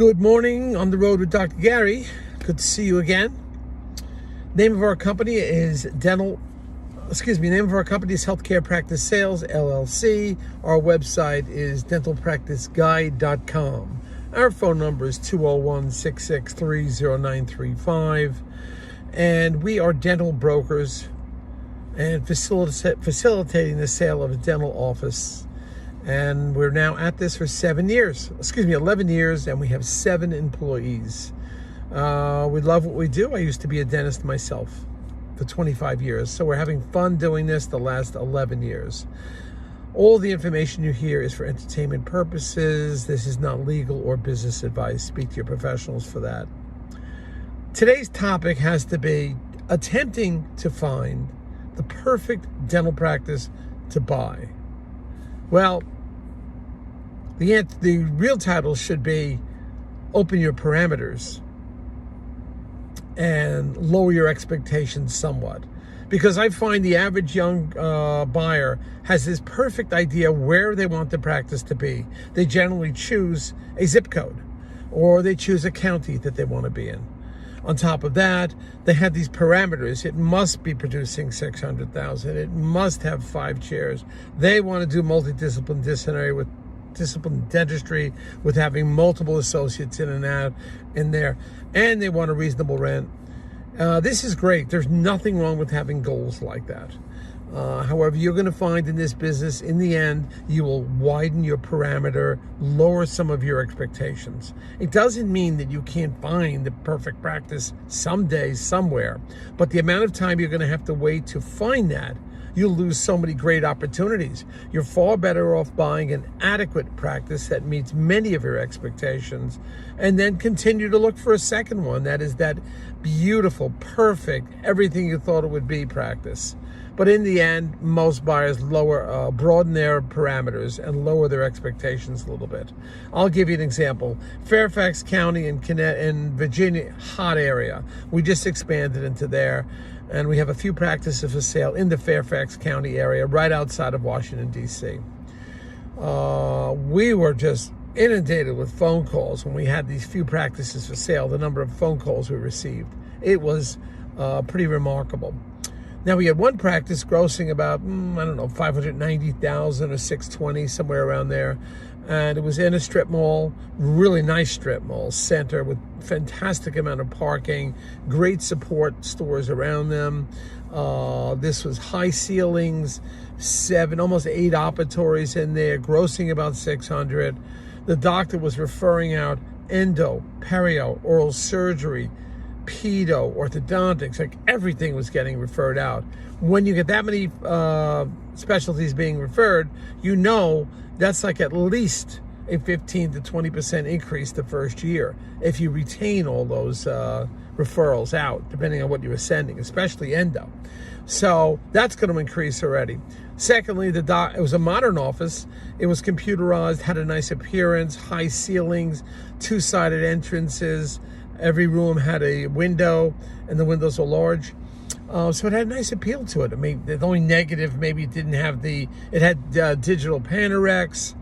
Good morning, on the road with Dr. Gary. Good to see you again. Name of our company is Healthcare Practice Sales, LLC. Our website is dentalpracticeguide.com. Our phone number is 201-663-0935. And we are dental brokers and facilitating the sale of a dental office. And we're now at this for 11 years, and we have 7 employees. We love what we do. I used to be a dentist myself for 25 years, so we're having fun doing this the last 11 years. All the information you hear is for entertainment purposes. This is not legal or business advice. Speak to your professionals for that. Today's topic has to be attempting to find the perfect dental practice to buy. Well, the real title should be Open Your Parameters and Lower Your Expectations Somewhat. Because I find the average young buyer has this perfect idea where they want the practice to be. They generally choose a zip code, or they choose a county that they want to be in. On top of that, they have these parameters. It must be producing $600,000. It must have 5 chairs. They want to do multidisciplinary disciplined dentistry with having multiple associates in and out in there, and they want a reasonable rent. This is great. There's nothing wrong with having goals like that. However, you're going to find in this business, in the end, you will widen your parameter, lower some of your expectations. It doesn't mean that you can't find the perfect practice someday, somewhere, but the amount of time you're going to have to wait to find that, you'll lose so many great opportunities. You're far better off buying an adequate practice that meets many of your expectations, and then continue to look for a second one that is that beautiful, perfect, everything you thought it would be practice. But in the end, most buyers broaden their parameters and lower their expectations a little bit. I'll give you an example. Fairfax County in Virginia, hot area. We just expanded into there, and we have a few practices for sale in the Fairfax County area, right outside of Washington, D.C. We were just inundated with phone calls when we had these few practices for sale, the number of phone calls we received. It was pretty remarkable. Now, we had one practice grossing about, $590,000 or $620,000, somewhere around there. And it was in a strip mall, really nice strip mall center with fantastic amount of parking, great support stores around them. This was high ceilings, 7, almost 8 operatories in there, grossing about $600,000. The doctor was referring out endo, perio, oral surgery, pedo, orthodontics, like everything was getting referred out. When you get that many specialties being referred, you know that's like at least a 15 to 20% increase the first year if you retain all those referrals out, depending on what you were sending, especially endo. So that's going to increase already. Secondly, it was a modern office. It was computerized, had a nice appearance, high ceilings, 2-sided entrances. Every room had a window, and the windows were large. So it had a nice appeal to it. I mean, the only negative, maybe it didn't have it had digital Panorex.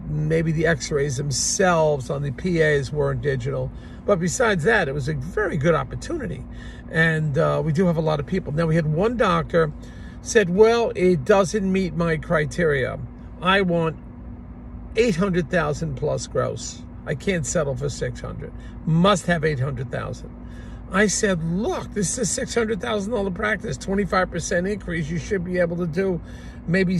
Maybe the x-rays themselves on the PAs weren't digital. But besides that, it was a very good opportunity. And we do have a lot of people. Now, we had one doctor said, well, it doesn't meet my criteria. I want $800,000 plus gross. I can't settle for $600,000. Must have $800,000. I said, look, this is a $600,000 practice, 25% increase. You should be able to do maybe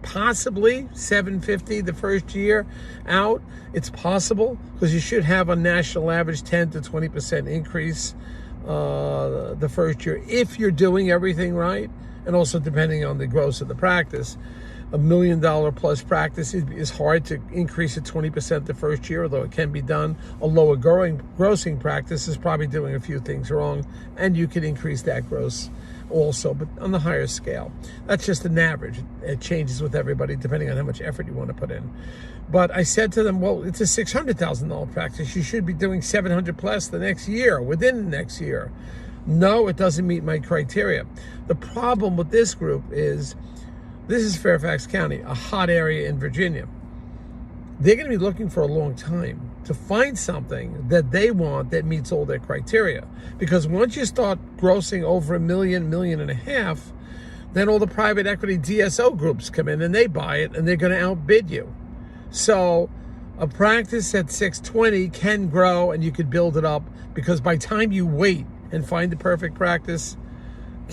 possibly $750,000 the first year out. It's possible, because you should have on national average 10 to 20% increase the first year if you're doing everything right, and also depending on the gross of the practice. $1 million plus practice is hard to increase it 20% the first year, although it can be done. A lower grossing practice is probably doing a few things wrong, and you can increase that gross also, but on the higher scale. That's just an average. It changes with everybody depending on how much effort you want to put in. But I said to them, well, it's a $600,000 practice. You should be doing $700,000 plus the next year, within the next year. No, it doesn't meet my criteria. The problem with this group is, this is Fairfax County, a hot area in Virginia. they're going to be looking for a long time to find something that they want that meets all their criteria. Because once you start grossing over $1 million, $1.5 million, then all the private equity DSO groups come in and they buy it and they're going to outbid you. So a practice at 620 can grow and you could build it up, because by the time you wait and find the perfect practice,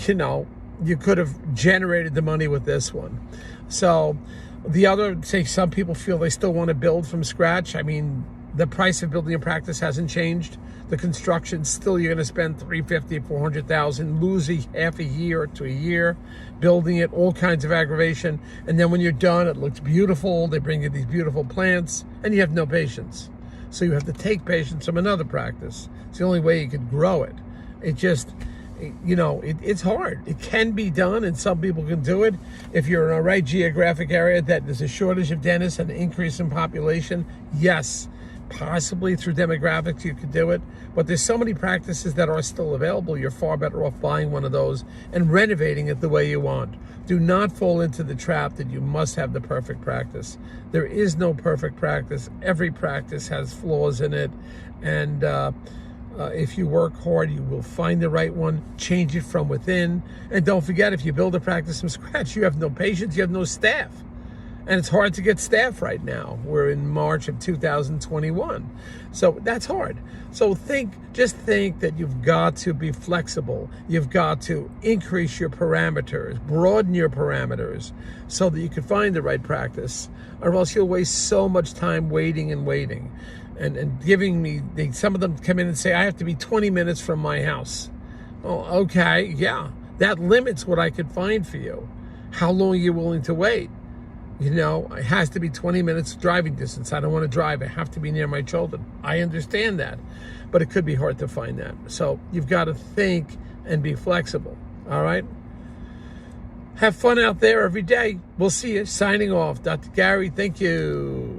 you could have generated the money with this one. So the other, say some people feel they still want to build from scratch. I mean, the price of building a practice hasn't changed. The construction, still you're going to spend $350,000, $400,000, lose half a year to a year building it, all kinds of aggravation. And then when you're done, it looks beautiful. They bring you these beautiful plants and you have no patience. So you have to take patience from another practice. It's the only way you could grow it. It just, it's hard. It can be done, and some people can do it. If you're in a right geographic area that there's a shortage of dentists and an increase in population, yes, possibly through demographics you could do it. But there's so many practices that are still available. You're far better off buying one of those and renovating it the way you want. Do not fall into the trap that you must have the perfect practice. There is no perfect practice. Every practice has flaws in it, and if you work hard, you will find the right one, change it from within. And don't forget, if you build a practice from scratch, you have no patience, you have no staff. And it's hard to get staff right now. We're in March of 2021. So that's hard. So just think that you've got to be flexible. You've got to increase your parameters, broaden your parameters so that you can find the right practice, or else you'll waste so much time waiting and waiting. And giving me, some of them come in and say, I have to be 20 minutes from my house. Oh, okay, yeah. That limits what I could find for you. How long are you willing to wait? It has to be 20 minutes driving distance. I don't want to drive. I have to be near my children. I understand that, but it could be hard to find that. So you've got to think and be flexible, all right? Have fun out there every day. We'll see you. Signing off. Dr. Gary, thank you.